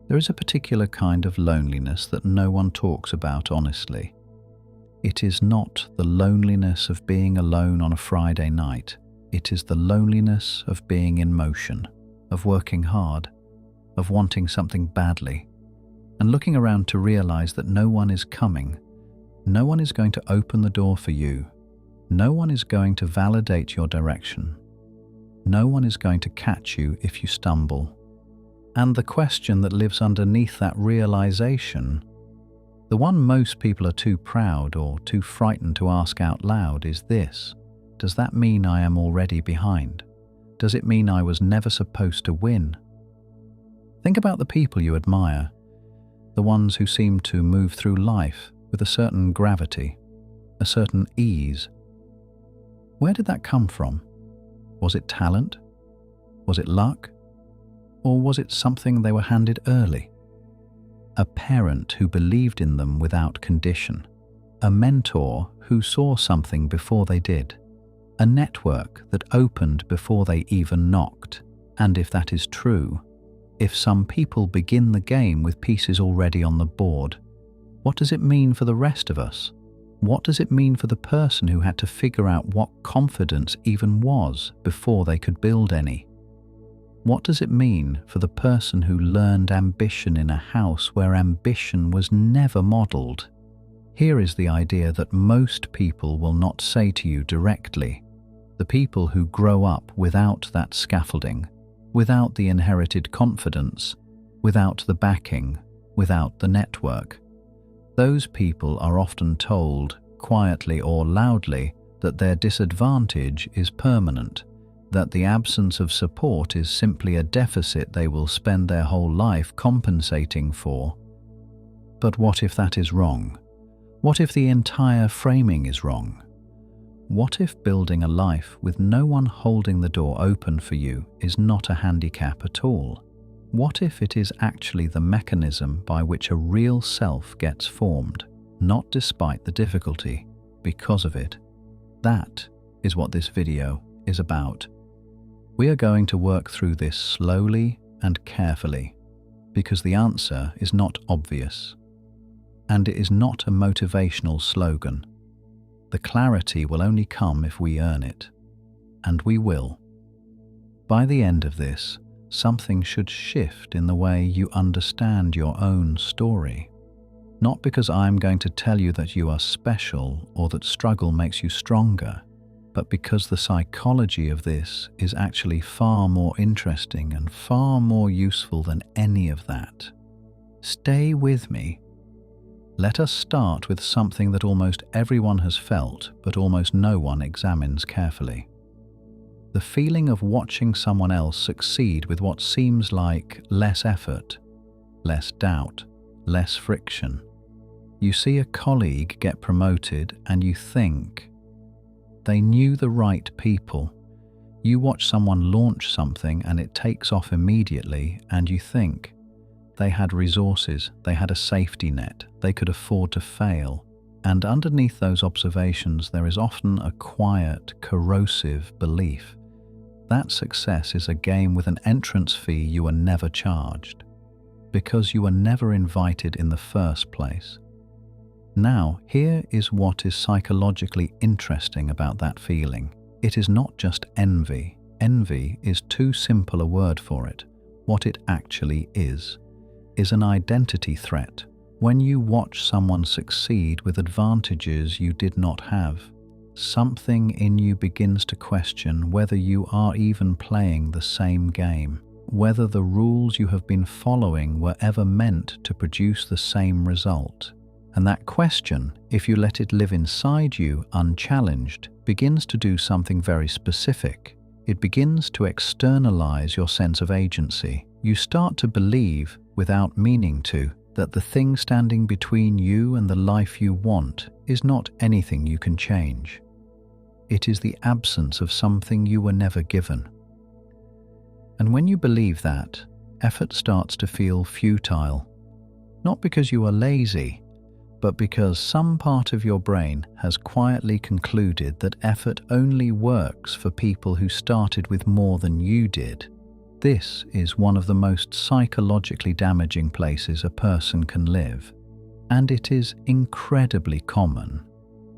There is a particular kind of loneliness that no one talks about honestly. It is not the loneliness of being alone on a Friday night. It is the loneliness of being in motion, of working hard, of wanting something badly, and looking around to realize that no one is coming. No one is going to open the door for you. No one is going to validate your direction. No one is going to catch you if you stumble. And the question that lives underneath that realization, the one most people are too proud or too frightened to ask out loud, is this: does that mean I am already behind? Does it mean I was never supposed to win? Think about the people you admire, the ones who seem to move through life with a certain gravity, a certain ease. Where did that come from? Was it talent? Was it luck? Or was it something they were handed early? A parent who believed in them without condition. A mentor who saw something before they did. A network that opened before they even knocked. And if that is true, if some people begin the game with pieces already on the board, what does it mean for the rest of us? What does it mean for the person who had to figure out what confidence even was before they could build any? What does it mean for the person who learned ambition in a house where ambition was never modeled? Here is the idea that most people will not say to you directly. The people who grow up without that scaffolding, without the inherited confidence, without the backing, without the network. Those people are often told, quietly or loudly, that their disadvantage is permanent, that the absence of support is simply a deficit they will spend their whole life compensating for. But what if that is wrong? What if the entire framing is wrong? What if building a life with no one holding the door open for you is not a handicap at all? What if it is actually the mechanism by which a real self gets formed, not despite the difficulty, because of it? That is what this video is about. We are going to work through this slowly and carefully, because the answer is not obvious, and it is not a motivational slogan. The clarity will only come if we earn it, and we will. By the end of this, something should shift in the way you understand your own story. Not because I'm going to tell you that you are special or that struggle makes you stronger, but because the psychology of this is actually far more interesting and far more useful than any of that. Stay with me. Let us start with something that almost everyone has felt, but almost no one examines carefully. The feeling of watching someone else succeed with what seems like less effort, less doubt, less friction. You see a colleague get promoted and you think, they knew the right people. You watch someone launch something and it takes off immediately and you think, they had resources, they had a safety net, they could afford to fail. And underneath those observations there is often a quiet, corrosive belief. That success is a game with an entrance fee you were never charged, because you were never invited in the first place. Now, here is what is psychologically interesting about that feeling. It is not just envy. Envy is too simple a word for it. What it actually is an identity threat. When you watch someone succeed with advantages you did not have, something in you begins to question whether you are even playing the same game, whether the rules you have been following were ever meant to produce the same result. And that question, if you let it live inside you unchallenged, begins to do something very specific. It begins to externalize your sense of agency. You start to believe, without meaning to, that the thing standing between you and the life you want is not anything you can change. It is the absence of something you were never given. And when you believe that, effort starts to feel futile. Not because you are lazy, but because some part of your brain has quietly concluded that effort only works for people who started with more than you did. This is one of the most psychologically damaging places a person can live, and it is incredibly common,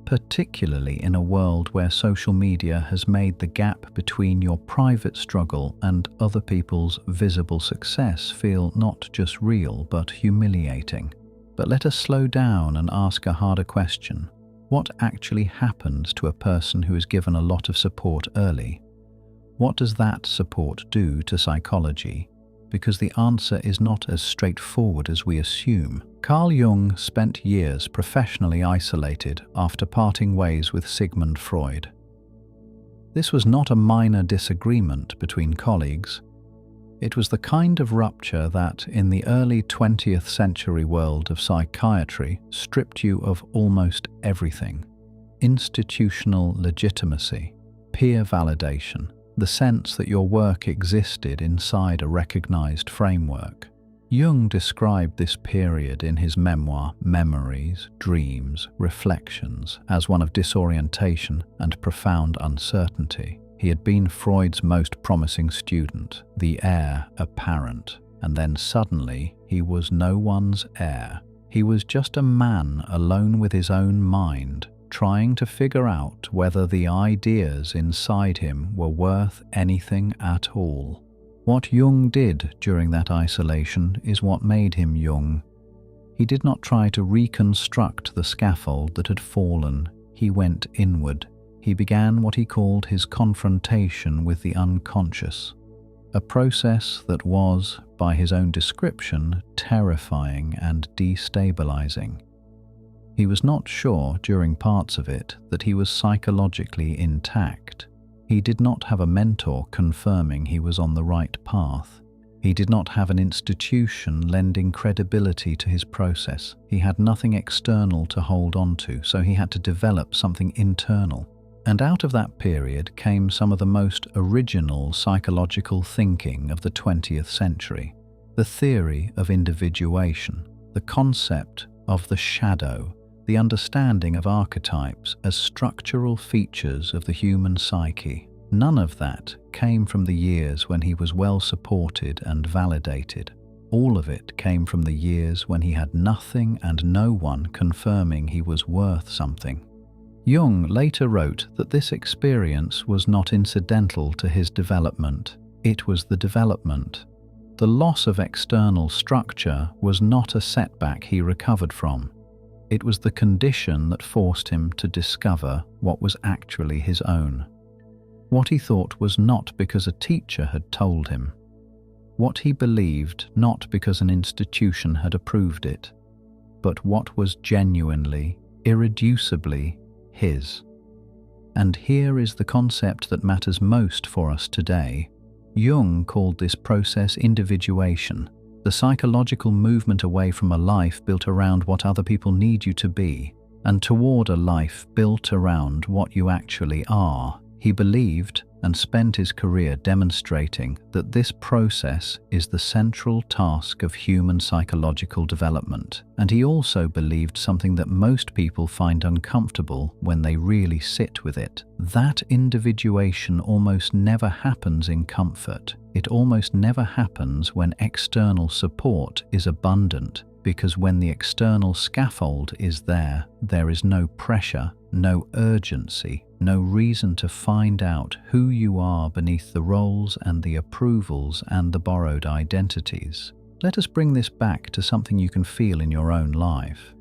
particularly in a world where social media has made the gap between your private struggle and other people's visible success feel not just real but humiliating. But let us slow down and ask a harder question. What actually happens to a person who is given a lot of support early? What does that support do to psychology? Because the answer is not as straightforward as we assume. Carl Jung spent years professionally isolated after parting ways with Sigmund Freud. This was not a minor disagreement between colleagues. It was the kind of rupture that, in the early 20th century world of psychiatry, stripped you of almost everything: institutional legitimacy, peer validation, the sense that your work existed inside a recognized framework. Jung described this period in his memoir, Memories, Dreams, Reflections, as one of disorientation and profound uncertainty. He had been Freud's most promising student, the heir apparent, and then suddenly he was no one's heir. He was just a man alone with his own mind, trying to figure out whether the ideas inside him were worth anything at all. What Jung did during that isolation is what made him Jung. He did not try to reconstruct the scaffold that had fallen. He went inward. He began what he called his confrontation with the unconscious, a process that was, by his own description, terrifying and destabilizing. He was not sure during parts of it that he was psychologically intact. He did not have a mentor confirming he was on the right path. He did not have an institution lending credibility to his process. He had nothing external to hold on to, so he had to develop something internal. And out of that period came some of the most original psychological thinking of the 20th century. The theory of individuation, the concept of the shadow, the understanding of archetypes as structural features of the human psyche. None of that came from the years when he was well supported and validated. All of it came from the years when he had nothing and no one confirming he was worth something. Jung later wrote that this experience was not incidental to his development. It was the development. The loss of external structure was not a setback he recovered from. It was the condition that forced him to discover what was actually his own. What he thought was not because a teacher had told him. What he believed not because an institution had approved it, but what was genuinely, irreducibly his. And here is the concept that matters most for us today. Jung called this process individuation, the psychological movement away from a life built around what other people need you to be, and toward a life built around what you actually are. He believed and spent his career demonstrating that this process is the central task of human psychological development. And he also believed something that most people find uncomfortable when they really sit with it. That individuation almost never happens in comfort. It almost never happens when external support is abundant, because when the external scaffold is there, there is no pressure, no urgency, no reason to find out who you are beneath the roles and the approvals and the borrowed identities. Let us bring this back to something you can feel in your own life.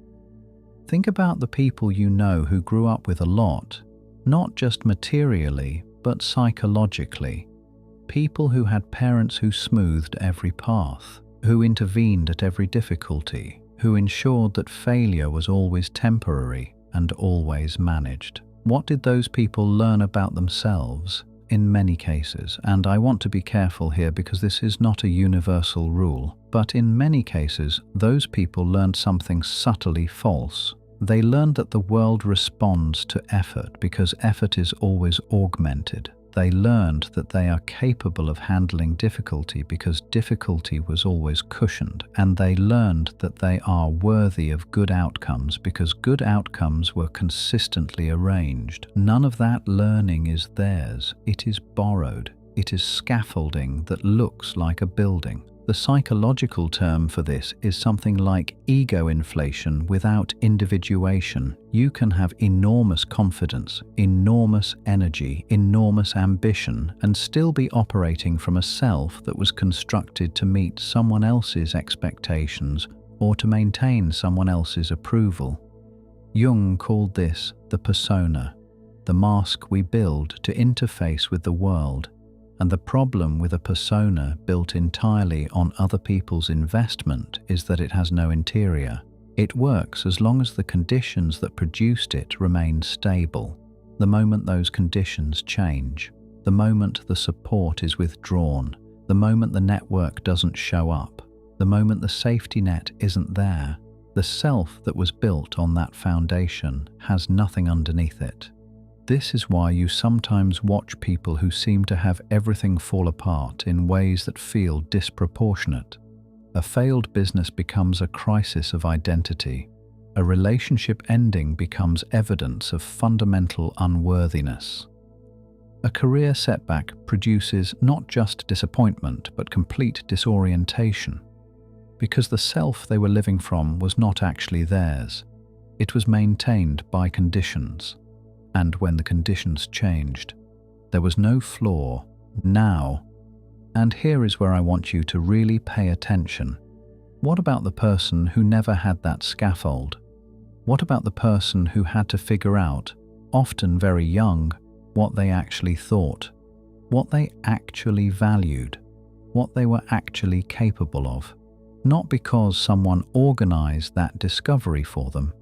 Think about the people you know who grew up with a lot, not just materially, but psychologically. People who had parents who smoothed every path, who intervened at every difficulty, who ensured that failure was always temporary and always managed. What did those people learn about themselves? In many cases, and I want to be careful here because this is not a universal rule, but in many cases, those people learned something subtly false. They learned that the world responds to effort because effort is always augmented. They learned that they are capable of handling difficulty because difficulty was always cushioned, and they learned that they are worthy of good outcomes because good outcomes were consistently arranged. None of that learning is theirs. It is borrowed. It is scaffolding that looks like a building. The psychological term for this is something like ego inflation without individuation. You can have enormous confidence, enormous energy, enormous ambition, and still be operating from a self that was constructed to meet someone else's expectations or to maintain someone else's approval. Jung called this the persona, the mask we build to interface with the world. And the problem with a persona built entirely on other people's investment is that it has no interior. It works as long as the conditions that produced it remain stable. The moment those conditions change, the moment the support is withdrawn, the moment the network doesn't show up, the moment the safety net isn't there, the self that was built on that foundation has nothing underneath it. This is why you sometimes watch people who seem to have everything fall apart in ways that feel disproportionate. A failed business becomes a crisis of identity. A relationship ending becomes evidence of fundamental unworthiness. A career setback produces not just disappointment but complete disorientation, because the self they were living from was not actually theirs. It was maintained by conditions. And when the conditions changed, there was no flaw now. And here is where I want you to really pay attention. What about the person who never had that scaffold? What about the person who had to figure out, often very young, what they actually thought, what they actually valued, what they were actually capable of? Not because someone organized that discovery for them,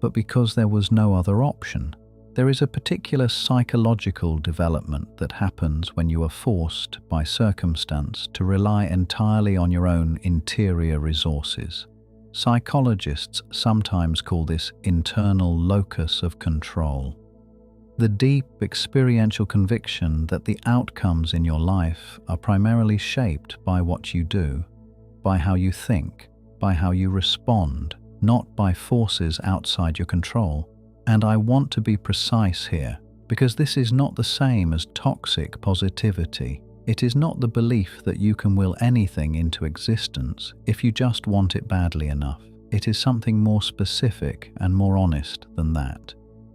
but because there was no other option. There is a particular psychological development that happens when you are forced by circumstance to rely entirely on your own interior resources. Psychologists sometimes call this internal locus of control. The deep experiential conviction that the outcomes in your life are primarily shaped by what you do, by how you think, by how you respond, not by forces outside your control. And I want to be precise here, because this is not the same as toxic positivity. It is not the belief that you can will anything into existence if you just want it badly enough. It is something more specific and more honest than that.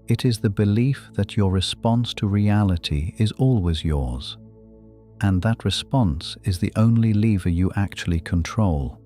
It is the belief that your response to reality is always yours, and that response is the only lever you actually control.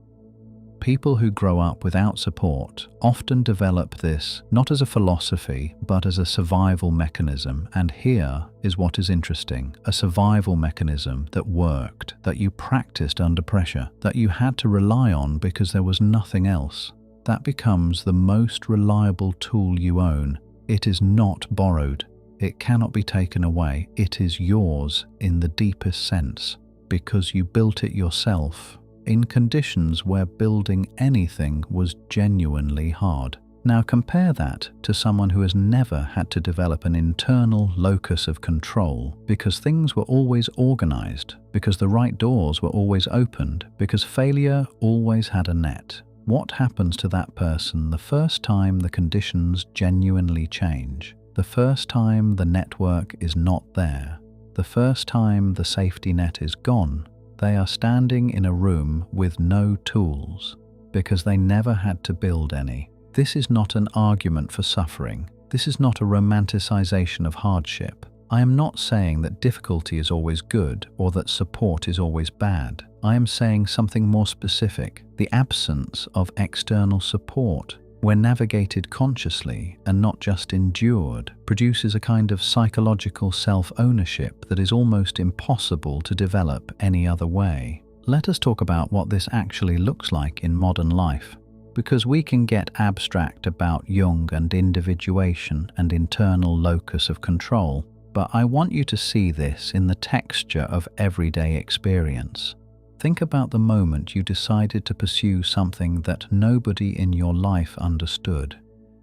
People who grow up without support often develop this not as a philosophy but as a survival mechanism, and here is what is interesting: a survival mechanism that worked, that you practiced under pressure, that you had to rely on because there was nothing else. That becomes the most reliable tool you own. It is not borrowed. It cannot be taken away. It is yours in the deepest sense, because you built it yourself in conditions where building anything was genuinely hard. Now compare that to someone who has never had to develop an internal locus of control because things were always organized, because the right doors were always opened, because failure always had a net. What happens to that person the first time the conditions genuinely change? The first time the network is not there? The first time the safety net is gone? They are standing in a room with no tools because they never had to build any. This is not an argument for suffering. This is not a romanticization of hardship. I am not saying that difficulty is always good or that support is always bad. I am saying something more specific. The absence of external support, when navigated consciously and not just endured, produces a kind of psychological self-ownership that is almost impossible to develop any other way. Let us talk about what this actually looks like in modern life, because we can get abstract about Jung and individuation and internal locus of control, but I want you to see this in the texture of everyday experience. Think about the moment you decided to pursue something that nobody in your life understood.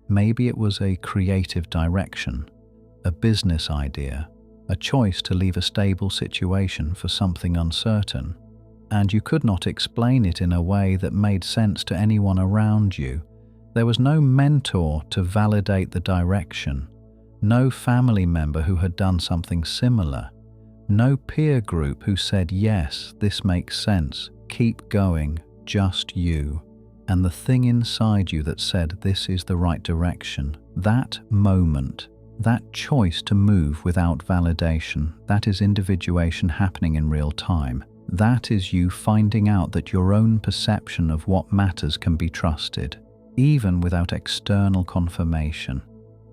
Maybe it was a creative direction, a business idea, a choice to leave a stable situation for something uncertain, and you could not explain it in a way that made sense to anyone around you. There was no mentor to validate the direction, no family member who had done something similar, No peer group who said, yes, this makes sense, keep going, just you. And the thing inside you that said this is the right direction, that moment, that choice to move without validation, that is individuation happening in real time. That is you finding out that your own perception of what matters can be trusted, even without external confirmation.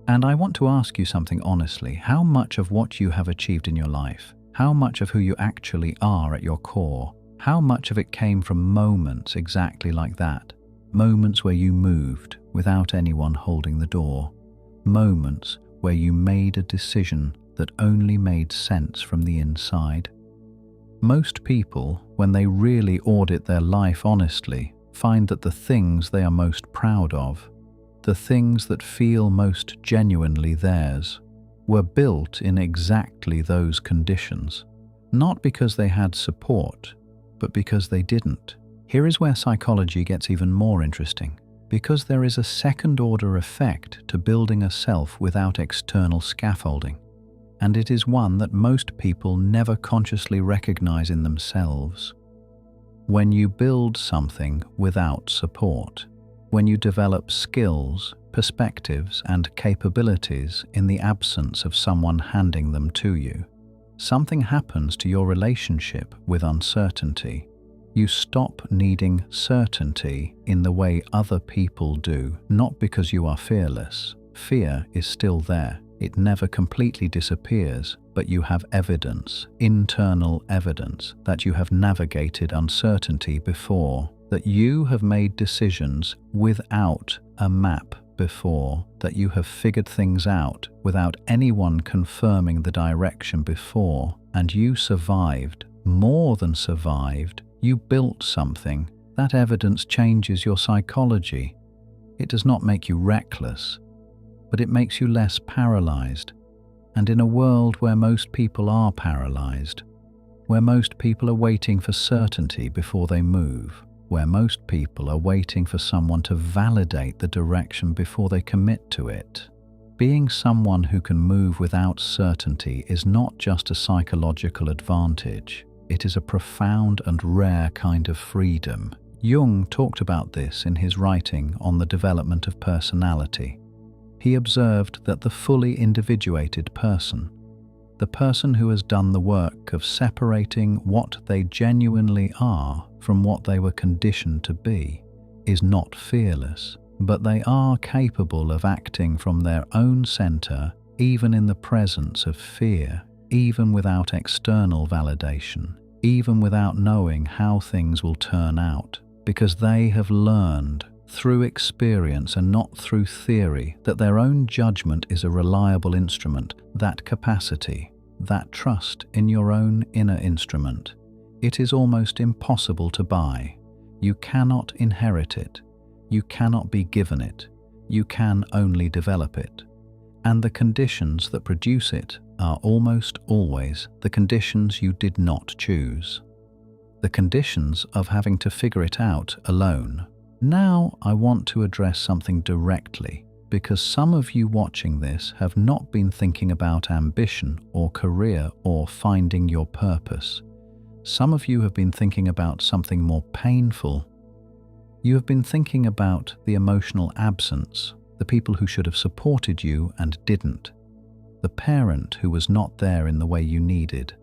And I want to ask you something honestly. How much of what you have achieved in your life, how much of who you actually are at your core, how much of it came from moments exactly like that? Moments where you moved without anyone holding the door. Moments where you made a decision that only made sense from the inside. Most people, when they really audit their life honestly, find that the things they are most proud of, the things that feel most genuinely theirs, were built in exactly those conditions. Not because they had support, but because they didn't. Here is where psychology gets even more interesting, because there is a second-order effect to building a self without external scaffolding, and it is one that most people never consciously recognize in themselves. When you build something without support, when you develop skills, perspectives, and capabilities in the absence of someone handing them to you, something happens to your relationship with uncertainty. You stop needing certainty in the way other people do, not because you are fearless. Fear is still there. It never completely disappears, but you have evidence, internal evidence, that you have navigated uncertainty before, that you have made decisions without a map before, that you have figured things out without anyone confirming the direction before, and you survived, more than survived. You built something. That evidence changes your psychology. It does not make you reckless, but it makes you less paralyzed. And in a world where most people are paralyzed, where most people are waiting for certainty before they move, where most people are waiting for someone to validate the direction before they commit to it, being someone who can move without certainty is not just a psychological advantage. It is a profound and rare kind of freedom. Jung talked about this in his writing on the development of personality. He observed that the fully individuated person, the person who has done the work of separating what they genuinely are from what they were conditioned to be, is not fearless, but they are capable of acting from their own center, even in the presence of fear, even without external validation, even without knowing how things will turn out, because they have learned through experience and not through theory that their own judgment is a reliable instrument. That capacity, that trust in your own inner instrument, it is almost impossible to buy. You cannot inherit it. You cannot be given it. You can only develop it. And the conditions that produce it are almost always the conditions you did not choose. The conditions of having to figure it out alone. Now I want to address something directly, because some of you watching this have not been thinking about ambition or career or finding your purpose. Some of you have been thinking about something more painful. You have been thinking about the emotional absence, the people who should have supported you and didn't, the parent who was not there in the way you needed,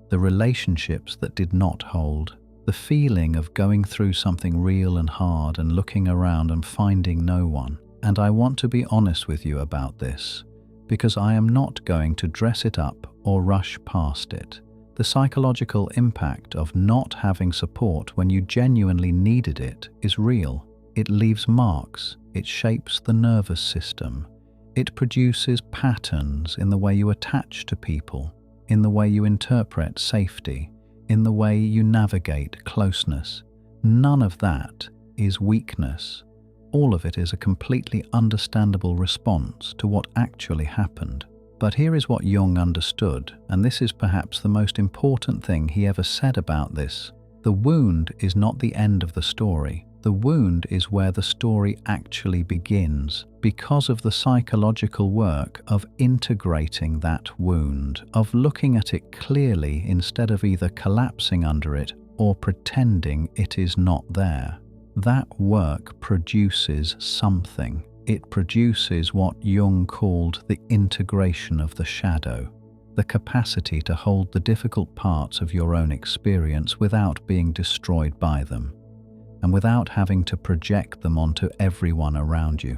the relationships that did not hold, the feeling of going through something real and hard and looking around and finding no one. And I want to be honest with you about this, because I am not going to dress it up or rush past it. The psychological impact of not having support when you genuinely needed it is real. It leaves marks. It shapes the nervous system. It produces patterns in the way you attach to people, in the way you interpret safety, in the way you navigate closeness. None of that is weakness. All of it is a completely understandable response to what actually happened. But here is what Jung understood, and this is perhaps the most important thing he ever said about this. The wound is not the end of the story. The wound is where the story actually begins, because of the psychological work of integrating that wound, of looking at it clearly instead of either collapsing under it or pretending it is not there. That work produces something. It produces what Jung called the integration of the shadow, the capacity to hold the difficult parts of your own experience without being destroyed by them, and without having to project them onto everyone around you.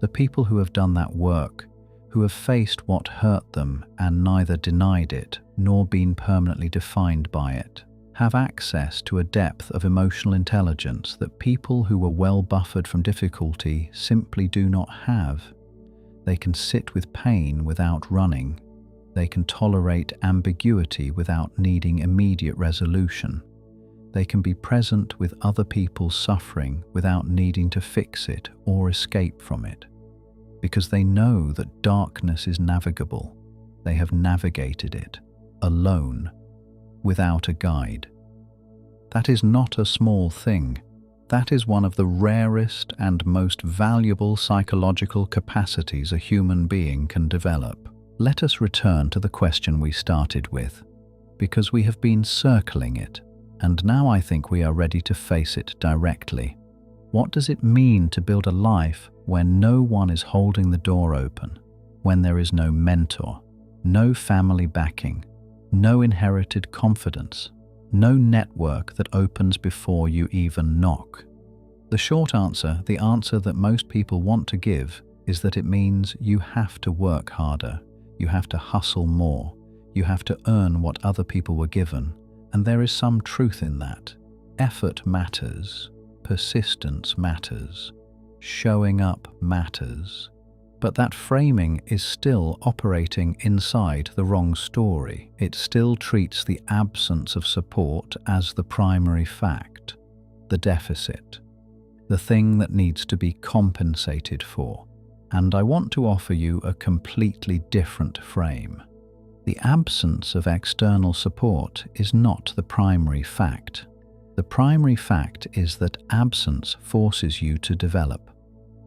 The people who have done that work, who have faced what hurt them and neither denied it nor been permanently defined by it, have access to a depth of emotional intelligence that people who were well buffered from difficulty simply do not have. They can sit with pain without running. They can tolerate ambiguity without needing immediate resolution. They can be present with other people's suffering without needing to fix it or escape from it, because they know that darkness is navigable. They have navigated it, alone, without a guide. That is not a small thing. That is one of the rarest and most valuable psychological capacities a human being can develop. Let us return to the question we started with, because we have been circling it, and now I think we are ready to face it directly. What does it mean to build a life when no one is holding the door open, when there is no mentor, no family backing, no inherited confidence, no network that opens before you even knock? The short answer, the answer that most people want to give, is that it means you have to work harder, you have to hustle more, you have to earn what other people were given, and there is some truth in that. Effort matters, persistence matters, showing up matters, but that framing is still operating inside the wrong story. It still treats the absence of support as the primary fact, the deficit, the thing that needs to be compensated for. And I want to offer you a completely different frame. The absence of external support is not the primary fact. The primary fact is that absence forces you to develop.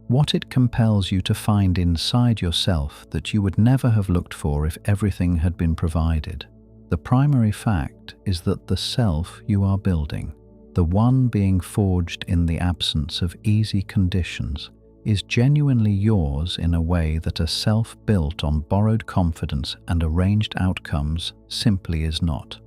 What it compels you to find inside yourself that you would never have looked for if everything had been provided. The primary fact is that the self you are building, the one being forged in the absence of easy conditions, is genuinely yours in a way that a self built on borrowed confidence and arranged outcomes simply is not.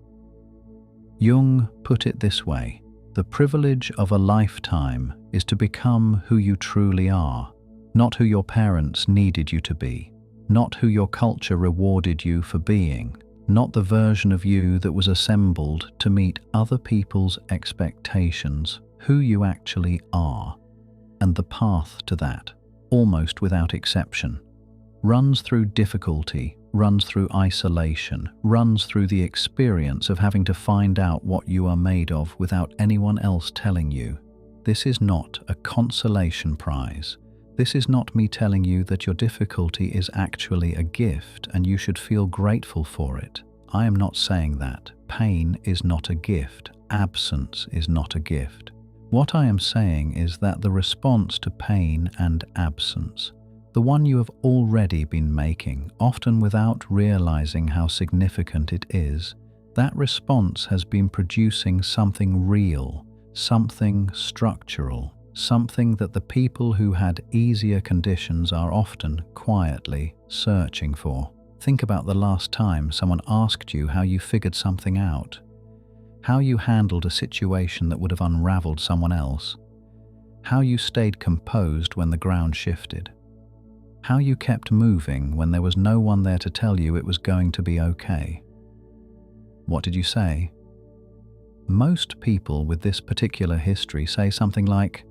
Jung put it this way: the privilege of a lifetime is to become who you truly are, not who your parents needed you to be, not who your culture rewarded you for being, not the version of you that was assembled to meet other people's expectations, who you actually are. And the path to that, almost without exception, runs through difficulty, runs through isolation, runs through the experience of having to find out what you are made of without anyone else telling you. This is not a consolation prize. This is not me telling you that your difficulty is actually a gift and you should feel grateful for it. I am not saying that. Pain is not a gift. Absence is not a gift. What I am saying is that the response to pain and absence, the one you have already been making, often without realizing how significant it is, that response has been producing something real, something structural, something that the people who had easier conditions are often quietly searching for. Think about the last time someone asked you how you figured something out, how you handled a situation that would have unraveled someone else, how you stayed composed when the ground shifted, how you kept moving when there was no one there to tell you it was going to be okay. What did you say? Most people with this particular history say something like,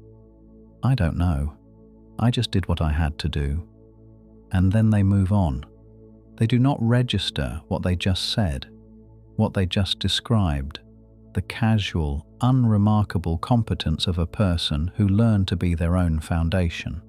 "I don't know. I just did what I had to do." And then they move on. They do not register what they just said, what they just described, the casual, unremarkable competence of a person who learned to be their own foundation.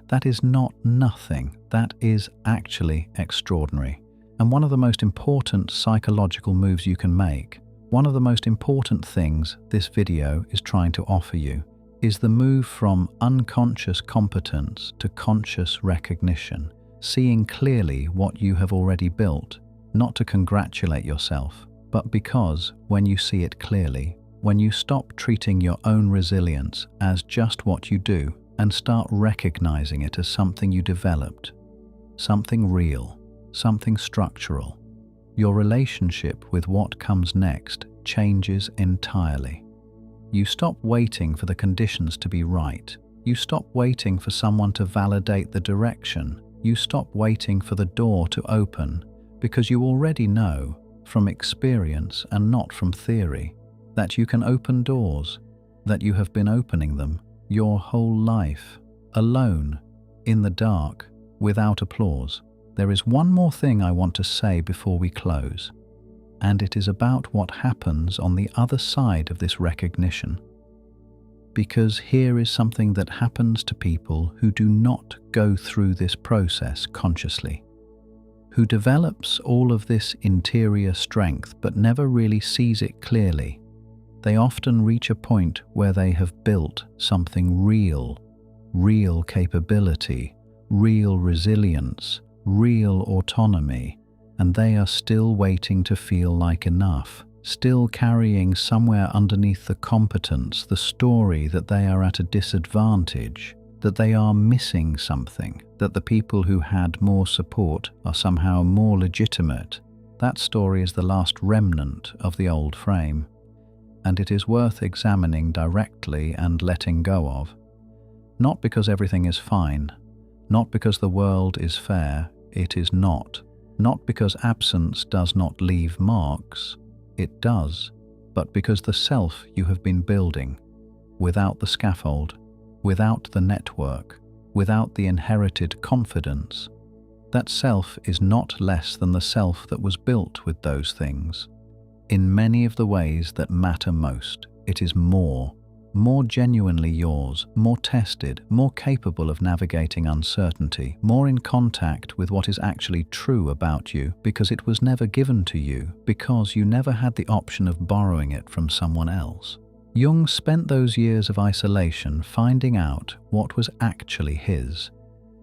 That is not nothing. That is actually extraordinary. And one of the most important psychological moves you can make, one of the most important things this video is trying to offer you, is the move from unconscious competence to conscious recognition, seeing clearly what you have already built, not to congratulate yourself, but because when you see it clearly, when you stop treating your own resilience as just what you do and start recognizing it as something you developed, something real, something structural, your relationship with what comes next changes entirely. You stop waiting for the conditions to be right. You stop waiting for someone to validate the direction. You stop waiting for the door to open because you already know, from experience and not from theory, that you can open doors, that you have been opening them your whole life, alone, in the dark, without applause. There is one more thing I want to say before we close, and it is about what happens on the other side of this recognition. Because here is something that happens to people who do not go through this process consciously, who develops all of this interior strength but never really sees it clearly. They often reach a point where they have built something real, real capability, real resilience, real autonomy, and they are still waiting to feel like enough, still carrying somewhere underneath the competence the story that they are at a disadvantage, that they are missing something, that the people who had more support are somehow more legitimate. That story is the last remnant of the old frame, and it is worth examining directly and letting go of. Not because everything is fine, not because the world is fair, it is not. Not because absence does not leave marks, it does, but because the self you have been building, without the scaffold, without the network, without the inherited confidence, that self is not less than the self that was built with those things. In many of the ways that matter most, it is more genuinely yours, more tested, more capable of navigating uncertainty, more in contact with what is actually true about you because it was never given to you, because you never had the option of borrowing it from someone else. Jung spent those years of isolation finding out what was actually his,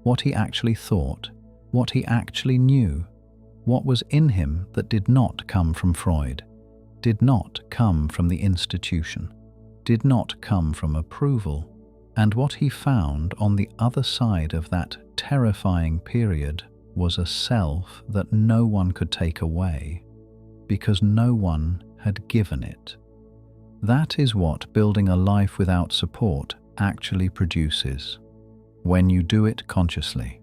what he actually thought, what he actually knew, what was in him that did not come from Freud, did not come from the institution, did not come from approval, and what he found on the other side of that terrifying period was a self that no one could take away, because no one had given it. That is what building a life without support actually produces, when you do it consciously.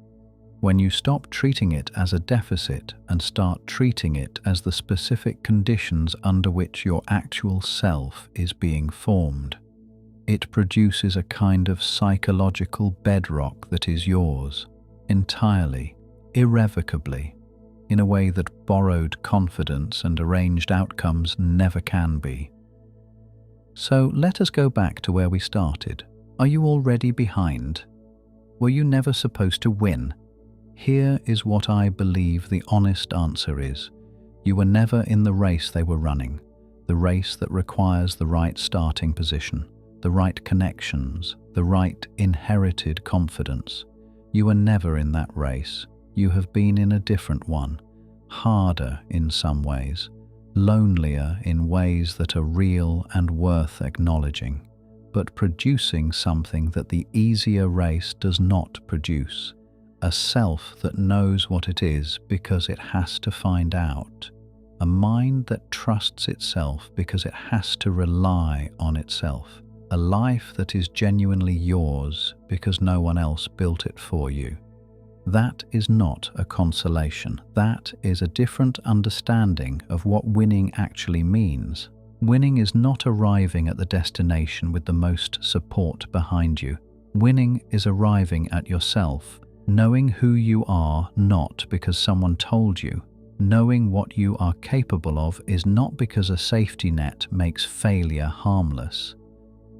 When you stop treating it as a deficit and start treating it as the specific conditions under which your actual self is being formed, it produces a kind of psychological bedrock that is yours, entirely, irrevocably, in a way that borrowed confidence and arranged outcomes never can be. So let us go back to where we started. Are you already behind? Were you never supposed to win? Here is what I believe the honest answer is. You were never in the race they were running, the race that requires the right starting position, the right connections, the right inherited confidence. You were never in that race. You have been in a different one, harder in some ways, lonelier in ways that are real and worth acknowledging, but producing something that the easier race does not produce. A self that knows what it is because it has to find out. A mind that trusts itself because it has to rely on itself. A life that is genuinely yours because no one else built it for you. That is not a consolation. That is a different understanding of what winning actually means. Winning is not arriving at the destination with the most support behind you. Winning is arriving at yourself, knowing who you are not because someone told you. Knowing what you are capable of is not because a safety net makes failure harmless,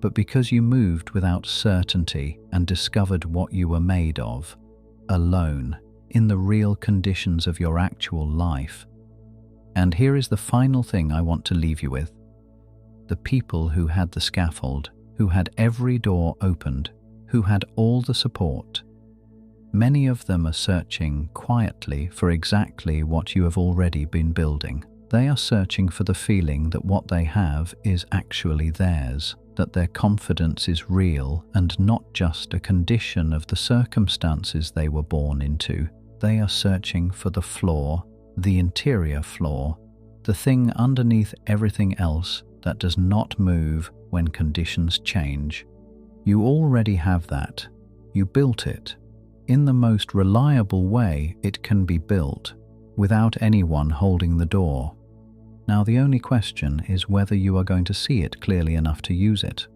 but because you moved without certainty and discovered what you were made of, alone, in the real conditions of your actual life. And here is the final thing I want to leave you with. The people who had the scaffold who had every door opened, who had all the support. Many of them are searching quietly for exactly what you have already been building. They are searching for the feeling that what they have is actually theirs, that their confidence is real and not just a condition of the circumstances they were born into. They are searching for the flaw, the interior flaw, the thing underneath everything else that does not move when conditions change. You already have that. You built it. In the most reliable way it can be built, without anyone holding the door. Now the only question is whether you are going to see it clearly enough to use it.